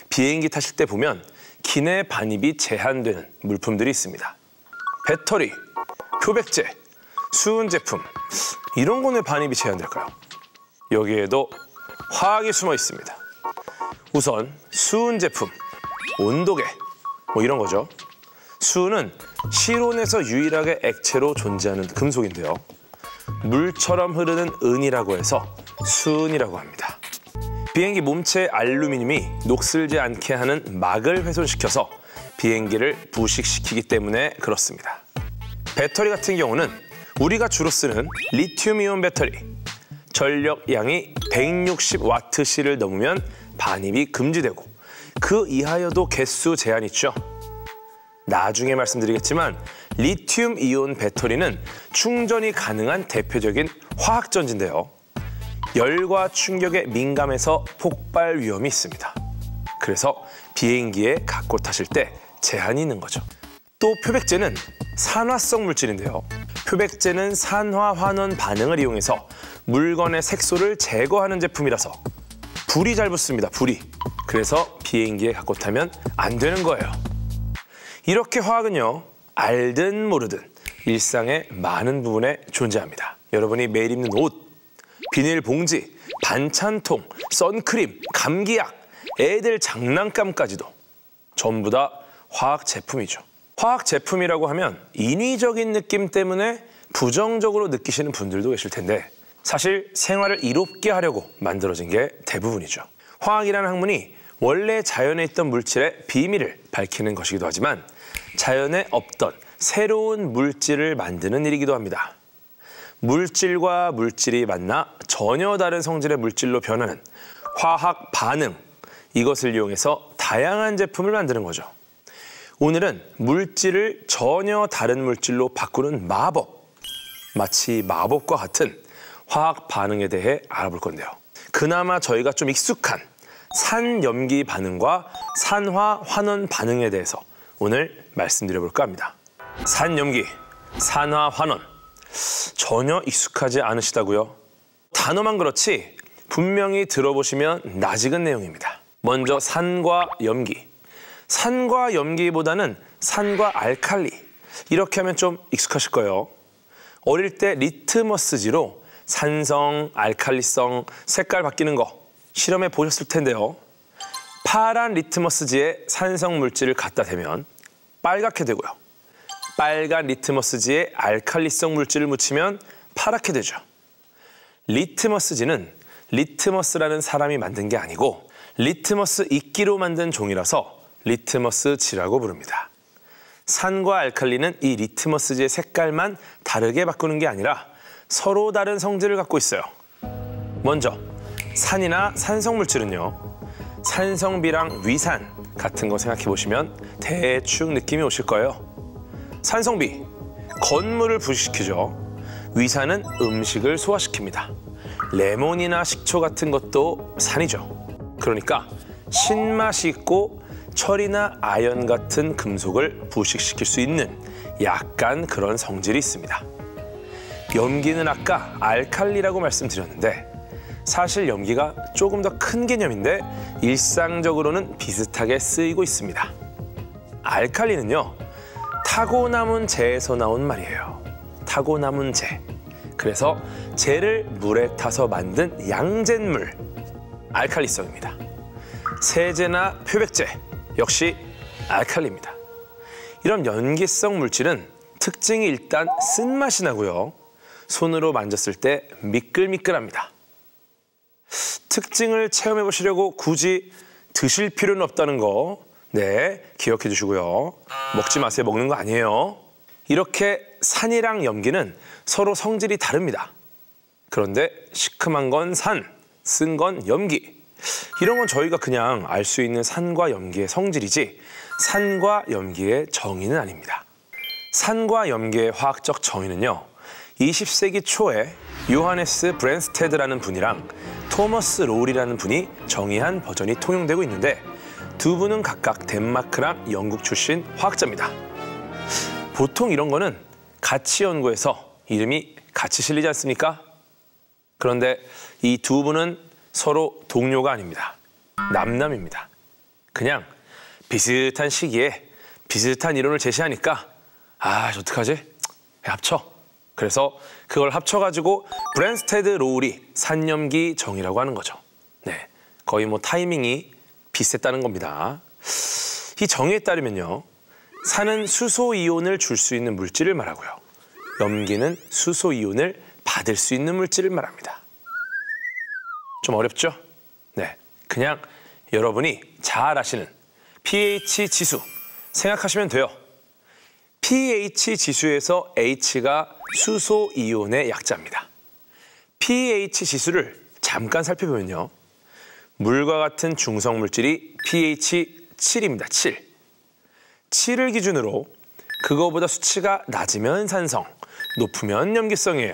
비행기 타실 때 보면 기내 반입이 제한되는 물품들이 있습니다. 배터리, 표백제, 수은 제품, 이런 거에 반입이 제한될까요? 여기에도 화학이 숨어 있습니다. 우선 수은 제품, 온도계, 이런 거죠. 수은은 실온에서 유일하게 액체로 존재하는 금속인데요. 물처럼 흐르는 은이라고 해서 수은이라고 합니다. 비행기 몸체 알루미늄이 녹슬지 않게 하는 막을 훼손시켜서 비행기를 부식시키기 때문에 그렇습니다. 배터리 같은 경우는 우리가 주로 쓰는 리튬이온 배터리, 전력량이 160Wc를 넘으면 반입이 금지되고 그 이하여도 개수 제한이 있죠. 나중에 말씀드리겠지만 리튬이온 배터리는 충전이 가능한 대표적인 화학전지인데요. 열과 충격에 민감해서 폭발 위험이 있습니다. 그래서 비행기에 갖고 타실 때 제한이 있는 거죠. 또 표백제는 산화성 물질인데요. 표백제는 산화환원 반응을 이용해서 물건의 색소를 제거하는 제품이라서 불이 잘 붙습니다. 불이. 그래서 비행기에 갖고 타면 안 되는 거예요. 이렇게 화학은요, 알든 모르든 일상의 많은 부분에 존재합니다. 여러분이 매일 입는 옷, 비닐봉지, 반찬통, 선크림, 감기약, 애들 장난감까지도 전부 다 화학 제품이죠. 화학 제품이라고 하면 인위적인 느낌 때문에 부정적으로 느끼시는 분들도 계실 텐데 사실 생활을 이롭게 하려고 만들어진 게 대부분이죠. 화학이라는 학문이 원래 자연에 있던 물질의 비밀을 밝히는 것이기도 하지만 자연에 없던 새로운 물질을 만드는 일이기도 합니다. 물질과 물질이 만나 전혀 다른 성질의 물질로 변하는 화학 반응, 이것을 이용해서 다양한 제품을 만드는 거죠. 오늘은 물질을 전혀 다른 물질로 바꾸는 마법, 마치 마법과 같은 화학 반응에 대해 알아볼 건데요. 그나마 저희가 좀 익숙한 산염기 반응과 산화환원 반응에 대해서 오늘 말씀드려볼까 합니다. 산염기, 산화환원, 전혀 익숙하지 않으시다고요? 단어만 그렇지 분명히 들어보시면 낯익은 내용입니다. 먼저 산과 염기. 산과 염기보다는 산과 알칼리. 이렇게 하면 좀 익숙하실 거예요. 어릴 때 리트머스지로 산성, 알칼리성, 색깔 바뀌는 거 실험해 보셨을 텐데요. 파란 리트머스지에 산성 물질을 갖다 대면 빨갛게 되고요. 빨간 리트머스지에 알칼리성 물질을 묻히면 파랗게 되죠. 리트머스지는 리트머스라는 사람이 만든 게 아니고 리트머스 이끼로 만든 종이라서 리트머스지라고 부릅니다. 산과 알칼리는 이 리트머스지의 색깔만 다르게 바꾸는 게 아니라 서로 다른 성질을 갖고 있어요. 먼저 산이나 산성 물질은요. 산성비랑 위산 같은 거 생각해 보시면 대충 느낌이 오실 거예요. 산성비, 건물을 부식시키죠. 위산은 음식을 소화시킵니다. 레몬이나 식초 같은 것도 산이죠. 그러니까 신맛이 있고 철이나 아연 같은 금속을 부식시킬 수 있는 약간 그런 성질이 있습니다. 염기는 아까 알칼리라고 말씀드렸는데 사실 염기가 조금 더 큰 개념인데 일상적으로는 비슷하게 쓰이고 있습니다. 알칼리는요, 타고남은 재에서 나온 말이에요. 타고남은 재. 그래서 재를 물에 타서 만든 양잿물, 알칼리성입니다. 세제나 표백제, 역시 알칼리입니다. 이런 염기성 물질은 특징이 일단 쓴맛이 나고요. 손으로 만졌을 때 미끌미끌합니다. 특징을 체험해 보시려고 굳이 드실 필요는 없다는 거, 네, 기억해 주시고요. 먹지 마세요. 먹는 거 아니에요. 이렇게 산이랑 염기는 서로 성질이 다릅니다. 그런데 시큼한 건 산, 쓴 건 염기. 이런 건 저희가 그냥 알 수 있는 산과 염기의 성질이지 산과 염기의 정의는 아닙니다. 산과 염기의 화학적 정의는요. 20세기 초에 요하네스 브랜스테드라는 분이랑 토머스 롤이라는 분이 정의한 버전이 통용되고 있는데 두 분은 각각 덴마크랑 영국 출신 화학자입니다. 보통 이런 거는 같이 연구해서 이름이 같이 실리지 않습니까? 그런데 이 두 분은 서로 동료가 아닙니다. 남남입니다. 그냥 비슷한 시기에 비슷한 이론을 제시하니까 어떡하지? 합쳐. 그래서 그걸 합쳐가지고 브랜스테드 로울이 산염기 정의라고 하는 거죠. 네, 거의 뭐 타이밍이 비슷했다는 겁니다. 이 정의에 따르면요, 산은 수소이온을 줄 수 있는 물질을 말하고요, 염기는 수소이온을 받을 수 있는 물질을 말합니다. 좀 어렵죠? 네, 그냥 여러분이 잘 아시는 pH 지수 생각하시면 돼요. pH 지수에서 H가 수소이온의 약자입니다. pH 지수를 잠깐 살펴보면요, 물과 같은 중성 물질이 pH 7입니다. 7. 7을 기준으로 그거보다 수치가 낮으면 산성, 높으면 염기성이에요.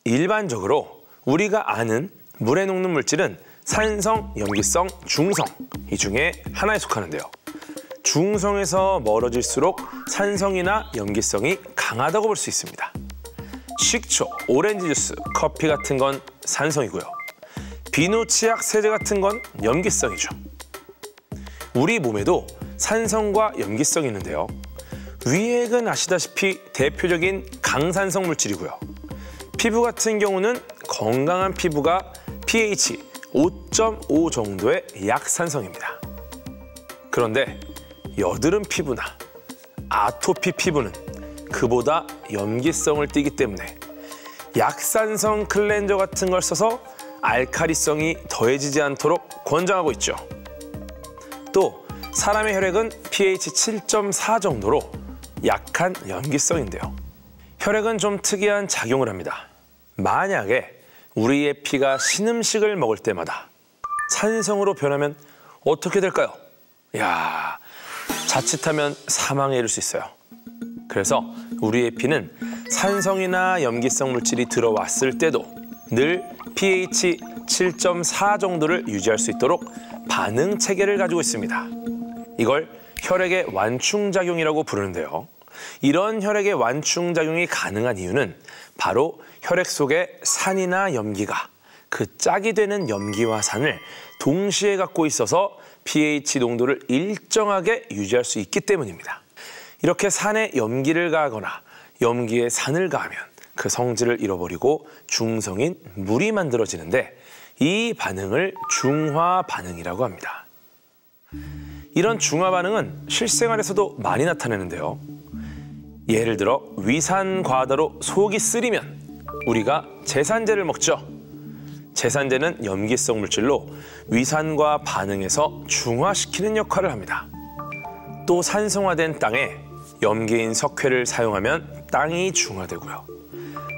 일반적으로 우리가 아는 물에 녹는 물질은 산성, 염기성, 중성, 이 중에 하나에 속하는데요. 중성에서 멀어질수록 산성이나 염기성이 강하다고 볼 수 있습니다. 식초, 오렌지 주스, 커피 같은 건 산성이고요, 비누, 치약, 세제 같은 건 염기성이죠. 우리 몸에도 산성과 염기성이 있는데요, 위액은 아시다시피 대표적인 강산성 물질이고요, 피부 같은 경우는 건강한 피부가 pH 5.5 정도의 약산성입니다. 그런데 여드름 피부나 아토피 피부는 그보다 염기성을 띠기 때문에 약산성 클렌저 같은 걸 써서 알칼리성이 더해지지 않도록 권장하고 있죠. 또 사람의 혈액은 pH 7.4 정도로 약한 염기성인데요, 혈액은 좀 특이한 작용을 합니다. 만약에 우리의 피가 신음식을 먹을 때마다 산성으로 변하면 어떻게 될까요? 자칫하면 사망에 이를 수 있어요. 그래서 우리의 피는 산성이나 염기성 물질이 들어왔을 때도 늘 pH 7.4 정도를 유지할 수 있도록 반응 체계를 가지고 있습니다. 이걸 혈액의 완충작용이라고 부르는데요, 이런 혈액의 완충작용이 가능한 이유는 바로 혈액 속에 산이나 염기가 그 짝이 되는 염기와 산을 동시에 갖고 있어서 pH 농도를 일정하게 유지할 수 있기 때문입니다. 이렇게 산에 염기를 가하거나 염기에 산을 가하면 그 성질을 잃어버리고 중성인 물이 만들어지는데, 이 반응을 중화 반응이라고 합니다. 이런 중화 반응은 실생활에서도 많이 나타나는데요, 예를 들어 위산 과다로 속이 쓰리면 우리가 제산제를 먹죠. 제산제는 염기성 물질로 위산과 반응해서 중화시키는 역할을 합니다. 또 산성화된 땅에 염기인 석회를 사용하면 땅이 중화되고요,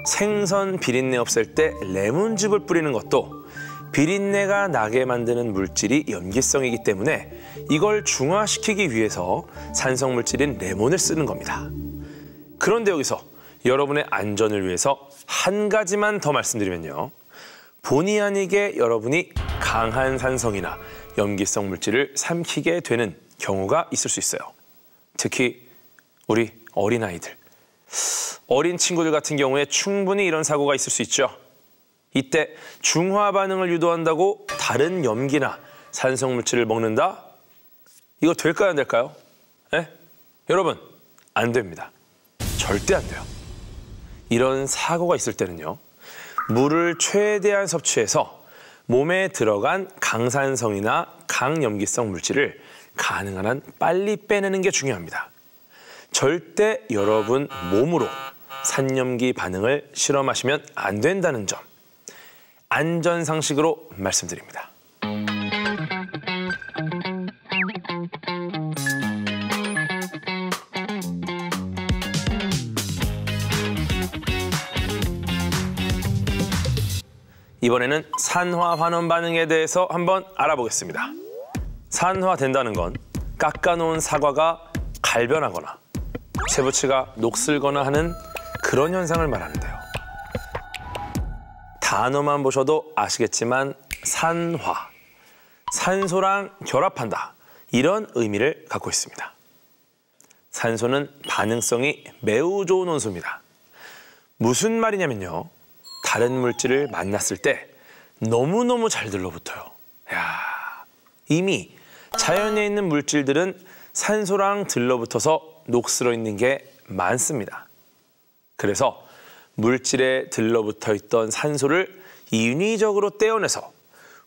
생선 비린내 없앨 때 레몬즙을 뿌리는 것도 비린내가 나게 만드는 물질이 염기성이기 때문에 이걸 중화시키기 위해서 산성 물질인 레몬을 쓰는 겁니다. 그런데 여기서 여러분의 안전을 위해서 한 가지만 더 말씀드리면요, 본의 아니게 여러분이 강한 산성이나 염기성 물질을 삼키게 되는 경우가 있을 수 있어요. 특히 우리 어린아이들, 어린 친구들 같은 경우에 충분히 이런 사고가 있을 수 있죠. 이때 중화 반응을 유도한다고 다른 염기나 산성 물질을 먹는다? 이거 될까요, 안 될까요? 여러분, 안 됩니다. 절대 안 돼요. 이런 사고가 있을 때는요, 물을 최대한 섭취해서 몸에 들어간 강산성이나 강염기성 물질을 가능한 한 빨리 빼내는 게 중요합니다. 절대 여러분 몸으로 산염기 반응을 실험하시면 안 된다는 점, 안전상식으로 말씀드립니다. 이번에는 산화 환원 반응에 대해서 한번 알아보겠습니다. 산화된다는 건 깎아놓은 사과가 갈변하거나 쇠붙이가 녹슬거나 하는 그런 현상을 말하는데요. 단어만 보셔도 아시겠지만 산화, 산소랑 결합한다, 이런 의미를 갖고 있습니다. 산소는 반응성이 매우 좋은 원소입니다. 무슨 말이냐면요, 다른 물질을 만났을 때 너무너무 잘 들러붙어요. 이미 자연에 있는 물질들은 산소랑 들러붙어서 녹슬어 있는 게 많습니다. 그래서 물질에 들러붙어 있던 산소를 인위적으로 떼어내서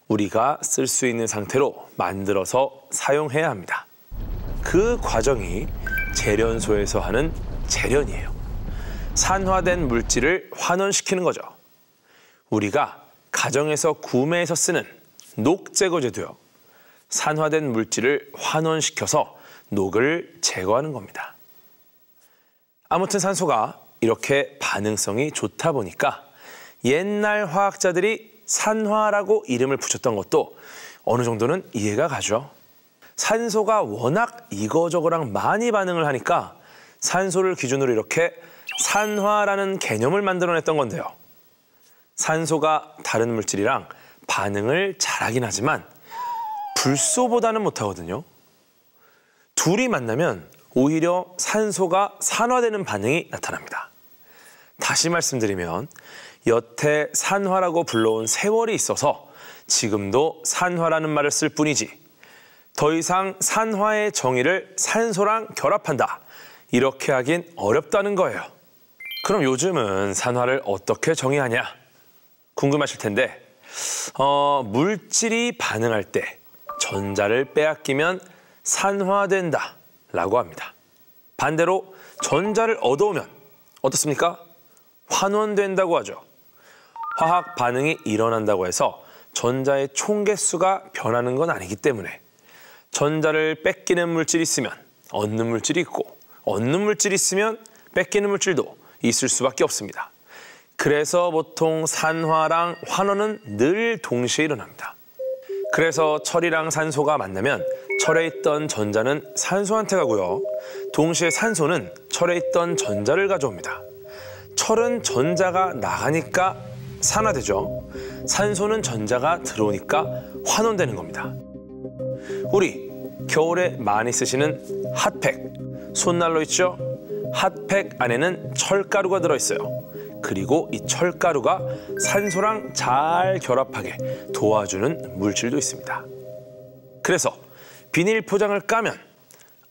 우리가 쓸 수 있는 상태로 만들어서 사용해야 합니다. 그 과정이 재련소에서 하는 재련이에요. 산화된 물질을 환원시키는 거죠. 우리가 가정에서 구매해서 쓰는 녹제거제도요. 산화된 물질을 환원시켜서 녹을 제거하는 겁니다. 아무튼 산소가 이렇게 반응성이 좋다 보니까 옛날 화학자들이 산화라고 이름을 붙였던 것도 어느 정도는 이해가 가죠. 산소가 워낙 이거저거랑 많이 반응을 하니까 산소를 기준으로 이렇게 산화라는 개념을 만들어냈던 건데요. 산소가 다른 물질이랑 반응을 잘하긴 하지만 불소보다는 못하거든요. 둘이 만나면 오히려 산소가 산화되는 반응이 나타납니다. 다시 말씀드리면 여태 산화라고 불러온 세월이 있어서 지금도 산화라는 말을 쓸 뿐이지 더 이상 산화의 정의를 산소랑 결합한다 이렇게 하긴 어렵다는 거예요. 그럼 요즘은 산화를 어떻게 정의하냐 궁금하실 텐데 물질이 반응할 때 전자를 빼앗기면 산화된다 라고 합니다. 반대로 전자를 얻어오면 어떻습니까? 환원된다고 하죠. 화학 반응이 일어난다고 해서 전자의 총 개수가 변하는 건 아니기 때문에 전자를 뺏기는 물질이 있으면 얻는 물질이 있고 얻는 물질이 있으면 뺏기는 물질도 있을 수밖에 없습니다. 그래서 보통 산화랑 환원은 늘 동시에 일어납니다. 그래서 철이랑 산소가 만나면 철에 있던 전자는 산소한테 가고요. 동시에 산소는 철에 있던 전자를 가져옵니다. 철은 전자가 나가니까 산화되죠. 산소는 전자가 들어오니까 환원되는 겁니다. 우리 겨울에 많이 쓰시는 핫팩, 손난로 있죠? 핫팩 안에는 철가루가 들어있어요. 그리고 이 철가루가 산소랑 잘 결합하게 도와주는 물질도 있습니다. 그래서 비닐 포장을 까면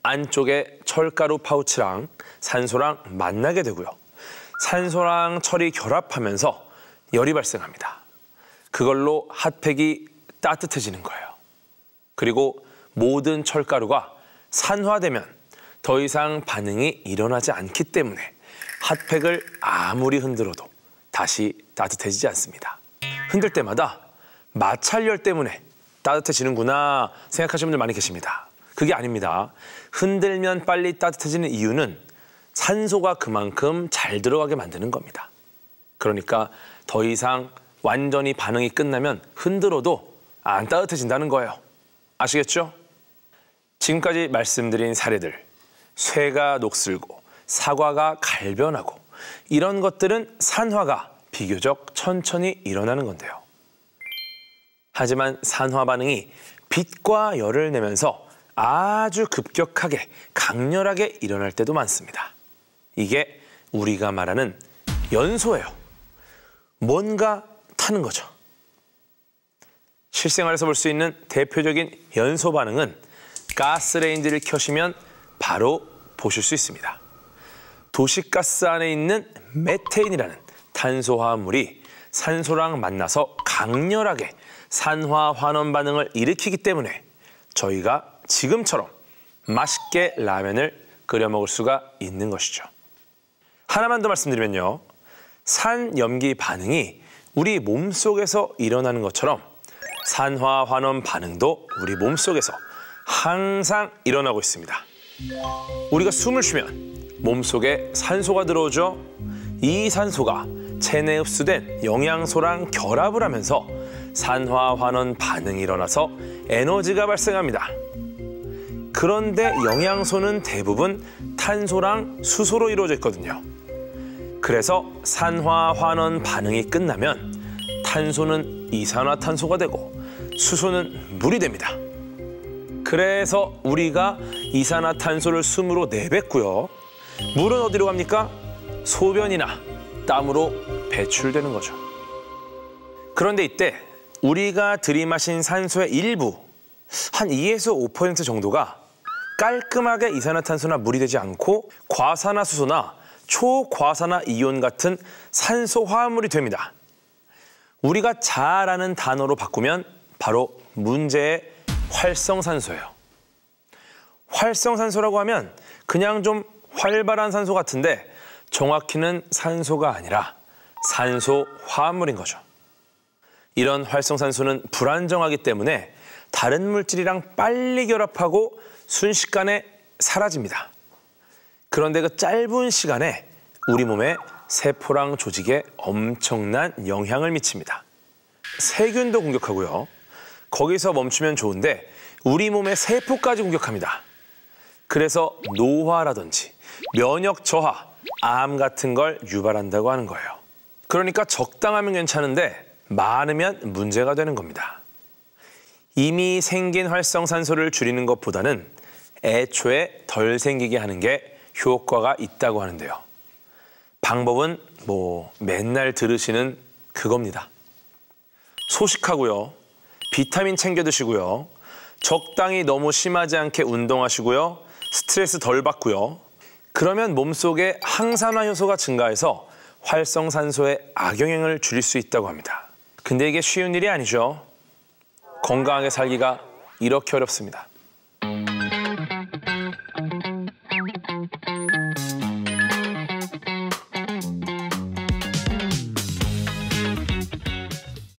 안쪽에 철가루 파우치랑 산소랑 만나게 되고요. 산소랑 철이 결합하면서 열이 발생합니다. 그걸로 핫팩이 따뜻해지는 거예요. 그리고 모든 철가루가 산화되면 더 이상 반응이 일어나지 않기 때문에 핫팩을 아무리 흔들어도 다시 따뜻해지지 않습니다. 흔들 때마다 마찰열 때문에 따뜻해지는구나 생각하시는 분들 많이 계십니다. 그게 아닙니다. 흔들면 빨리 따뜻해지는 이유는 산소가 그만큼 잘 들어가게 만드는 겁니다. 그러니까 더 이상 완전히 반응이 끝나면 흔들어도 안 따뜻해진다는 거예요. 아시겠죠? 지금까지 말씀드린 사례들, 쇠가 녹슬고 사과가 갈변하고 이런 것들은 산화가 비교적 천천히 일어나는 건데요. 하지만 산화 반응이 빛과 열을 내면서 아주 급격하게 강렬하게 일어날 때도 많습니다. 이게 우리가 말하는 연소예요. 뭔가 타는 거죠. 실생활에서 볼 수 있는 대표적인 연소 반응은 가스레인지를 켜시면 바로 보실 수 있습니다. 도시가스 안에 있는 메테인이라는 탄소화합물이 산소랑 만나서 강렬하게 산화 환원 반응을 일으키기 때문에 저희가 지금처럼 맛있게 라면을 끓여 먹을 수가 있는 것이죠. 하나만 더 말씀드리면요. 산염기 반응이 우리 몸속에서 일어나는 것처럼 산화 환원 반응도 우리 몸속에서 항상 일어나고 있습니다. 우리가 숨을 쉬면 몸속에 산소가 들어오죠. 이 산소가 체내에 흡수된 영양소랑 결합을 하면서 산화 환원 반응이 일어나서 에너지가 발생합니다. 그런데 영양소는 대부분 탄소랑 수소로 이루어져 있거든요. 그래서 산화 환원 반응이 끝나면 탄소는 이산화탄소가 되고 수소는 물이 됩니다. 그래서 우리가 이산화탄소를 숨으로 내뱉고요. 물은 어디로 갑니까? 소변이나 땀으로 배출되는 거죠. 그런데 이때 우리가 들이마신 산소의 일부, 한 2에서 5% 정도가 깔끔하게 이산화탄소나 물이 되지 않고 과산화수소나 초과산화이온 같은 산소 화합물이 됩니다. 우리가 잘 아는 단어로 바꾸면 바로 문제의 활성산소예요. 활성산소라고 하면 그냥 좀 활발한 산소 같은데 정확히는 산소가 아니라 산소 화합물인 거죠. 이런 활성산소는 불안정하기 때문에 다른 물질이랑 빨리 결합하고 순식간에 사라집니다. 그런데 그 짧은 시간에 우리 몸의 세포랑 조직에 엄청난 영향을 미칩니다. 세균도 공격하고요. 거기서 멈추면 좋은데 우리 몸의 세포까지 공격합니다. 그래서 노화라든지 면역 저하, 암 같은 걸 유발한다고 하는 거예요. 그러니까 적당하면 괜찮은데 많으면 문제가 되는 겁니다. 이미 생긴 활성산소를 줄이는 것보다는 애초에 덜 생기게 하는 게 효과가 있다고 하는데요. 방법은 맨날 들으시는 그겁니다. 소식하고요. 비타민 챙겨 드시고요. 적당히 너무 심하지 않게 운동하시고요. 스트레스 덜 받고요. 그러면 몸속에 항산화 효소가 증가해서 활성산소의 악영향을 줄일 수 있다고 합니다. 근데 이게 쉬운 일이 아니죠. 건강하게 살기가 이렇게 어렵습니다.